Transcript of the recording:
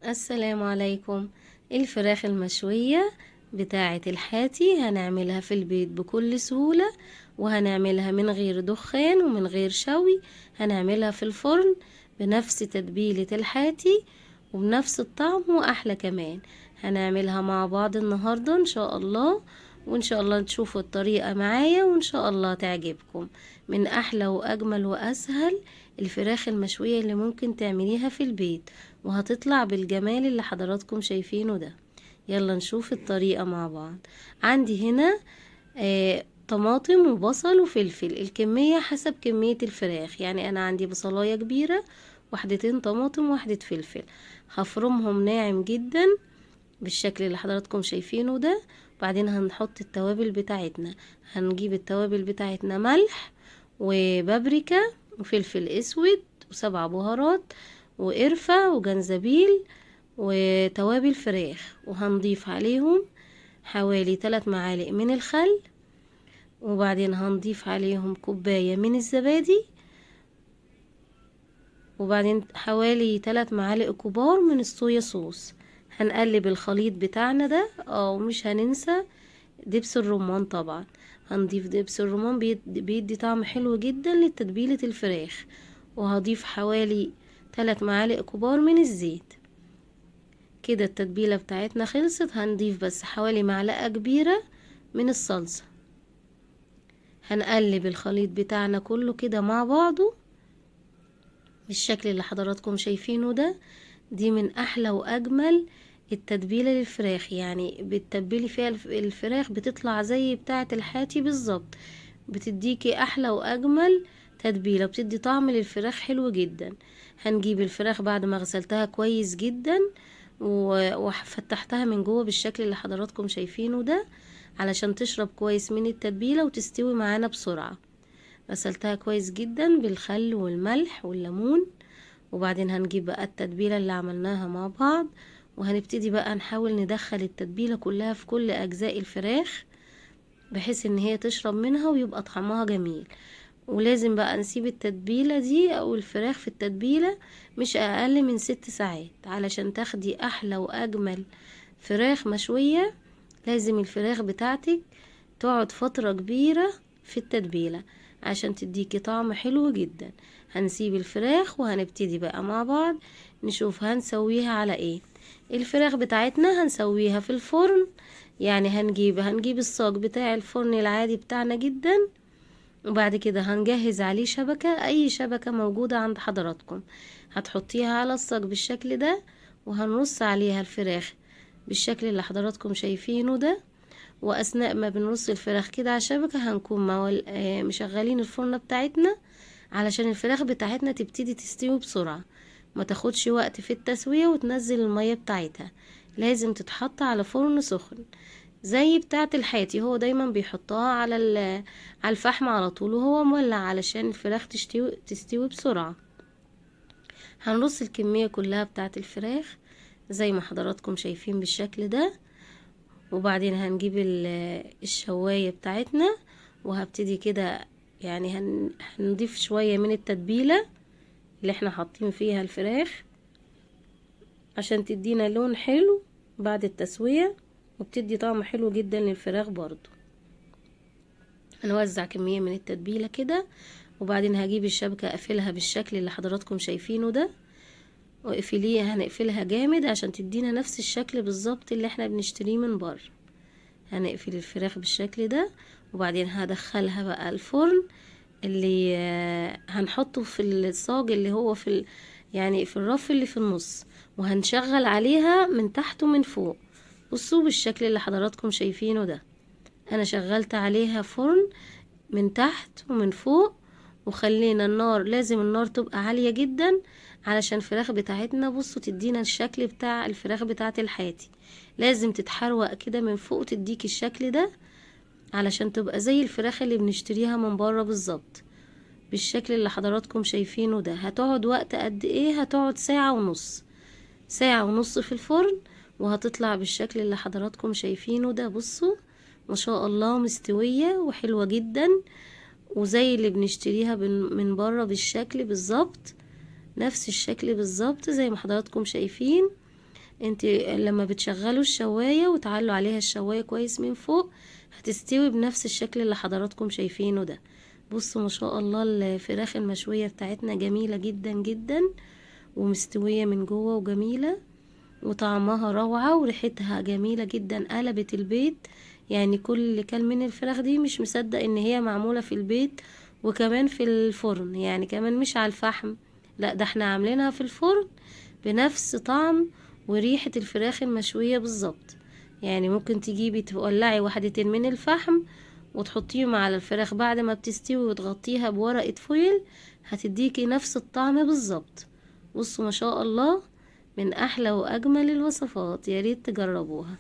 السلام عليكم. الفراخ المشوية بتاعة الحاتي هنعملها في البيت بكل سهولة، وهنعملها من غير دخان ومن غير شوي. هنعملها في الفرن بنفس تتبيلة الحاتي وبنفس الطعم وأحلى كمان. هنعملها مع بعض النهاردة إن شاء الله، وإن شاء الله تشوفوا الطريقة معايا وإن شاء الله تعجبكم. من أحلى وأجمل وأسهل الفراخ المشوية اللي ممكن تعمليها في البيت، وهتطلع بالجمال اللي حضراتكم شايفينه ده. يلا نشوف الطريقة مع بعض. عندي هنا طماطم وبصل وفلفل، الكمية حسب كمية الفراخ. يعني أنا عندي بصلاية كبيرة، وحدتين طماطم وحدة فلفل. هفرمهم ناعم جدا بالشكل اللي حضراتكم شايفينه ده. بعدين هنحط التوابل بتاعتنا. هنجيب التوابل بتاعتنا: ملح وبابريكا وفلفل اسود وسبع بهارات وقرفة وجنزبيل وتوابل فراخ، وهنضيف عليهم حوالي 3 معالق من الخل، وبعدين هنضيف عليهم كوباية من الزبادي، وبعدين حوالي 3 معالق كبار من الصويا صوص. هنقلب الخليط بتاعنا ده، ومش هننسى دبس الرمان. طبعا هنضيف دبس الرمان، بيدي طعم حلو جدا لتتبيلة الفراخ. وهضيف حوالي 3 معالق كبار من الزيت. كده التتبيلة بتاعتنا خلصت. هنضيف بس حوالي معلقة كبيرة من الصلصة. هنقلب الخليط بتاعنا كله كده مع بعضه بالشكل اللي حضراتكم شايفينه ده. دي من احلى واجمل التتبيلة للفراخ، يعني بتتبلي فيها الفراخ بتطلع زي بتاعة الحاتي بالظبط. بتديكي احلى واجمل تتبيلة، بتدي طعم للفراخ حلو جدا. هنجيب الفراخ بعد ما غسلتها كويس جدا وفتحتها من جوه بالشكل اللي حضراتكم شايفينه ده، علشان تشرب كويس من التتبيلة وتستوي معانا بسرعة. غسلتها كويس جدا بالخل والملح والليمون. وبعدين هنجيب بقى التتبيلة اللي عملناها مع بعض، وهنبتدي بقى نحاول ندخل التتبيلة كلها في كل أجزاء الفراخ، بحيث ان هي تشرب منها ويبقى طعمها جميل. ولازم بقى نسيب التتبيلة دي او الفراخ في التتبيلة مش اقل من 6 ساعات، علشان تاخدي احلى واجمل فراخ مشوية. لازم الفراخ بتاعتك تقعد فترة كبيرة في التتبيلة عشان تديكي طعم حلو جدا. هنسيب الفراخ وهنبتدي بقى مع بعض نشوف هنسويها على ايه. الفراخ بتاعتنا هنسويها في الفرن. يعني هنجيب الصاج بتاع الفرن العادي بتاعنا جدا، وبعد كده هنجهز عليه شبكة، اي شبكة موجودة عند حضراتكم هتحطيها على الصاج بالشكل ده، وهنرص عليها الفراخ بالشكل اللي حضراتكم شايفينه ده. واثناء ما بنرص الفراخ كده على الشبكة هنكون مشغلين الفرن بتاعتنا، علشان الفراخ بتاعتنا تبتدي تستوي بسرعة، ما تاخدش وقت في التسوية وتنزل المية بتاعتها. لازم تتحط على فرن سخن زي بتاعة الحاتي. هو دايما بيحطها على الفحم على طول وهو مولع، علشان الفراخ تستوي بسرعة. هنرص الكمية كلها بتاعة الفراخ زي ما حضراتكم شايفين بالشكل ده. وبعدين هنجيب الشواية بتاعتنا، وهبتدي كده يعني هنضيف شوية من التتبيلة اللي احنا حاطين فيها الفراخ عشان تدينا لون حلو بعد التسوية، وبتدي طعم حلو جدا للفراخ برضو. هنوزع كمية من التتبيلة كده، وبعدين هجيب الشبكة اقفلها بالشكل اللي حضراتكم شايفينه ده. واقفليها، هنقفلها جامد عشان تدينا نفس الشكل بالظبط اللي احنا بنشتريه من بره. هنقفل الفراخ بالشكل ده، وبعدين هدخلها بقى الفرن اللي هنحطه في الصاج اللي هو يعني في الرف اللي في النص، وهنشغل عليها من تحت ومن فوق. بصوا بالشكل اللي حضراتكم شايفينه ده. انا شغلت عليها فرن من تحت ومن فوق، وخلينا النار، لازم النار تبقى عالية جدا علشان الفراخ بتاعتنا بصوا تدينا الشكل بتاع الفراخ بتاعة الحاتي. لازم تتحروق كده من فوق وتديك الشكل ده، علشان تبقى زي الفراخ اللي بنشتريها من بره بالظبط بالشكل اللي حضراتكم شايفينه ده. هتقعد وقت قد ايه؟ هتقعد ساعة ونص، ساعة ونص في الفرن، وهتطلع بالشكل اللي حضراتكم شايفينه ده. بصوا ما شاء الله مستوية وحلوة جدا، وزي اللي بنشتريها من بره بالشكل بالظبط، نفس الشكل بالظبط زي ما حضراتكم شايفين. انت لما بتشغلوا الشواية وتعلوا عليها الشواية كويس من فوق هتستوي بنفس الشكل اللي حضراتكم شايفينه ده. بصوا ما شاء الله الفراخ المشوية بتاعتنا جميلة جدا جدا، ومستوية من جوه وجميلة، وطعمها روعة وريحتها جميلة جدا، قلبت البيت. يعني كل اللي كل من الفراخ دي مش مصدق ان هي معمولة في البيت، وكمان في الفرن، يعني كمان مش على الفحم، لا ده احنا عاملينها في الفرن بنفس طعم وريحة الفراخ المشوية بالظبط. يعني ممكن تجيبي تولعي واحدتين من الفحم وتحطيهم على الفراخ بعد ما بتستوي وتغطيها بورقة فويل، هتديكي نفس الطعم بالظبط. بصوا ما شاء الله، من احلى واجمل الوصفات، ياريت تجربوها.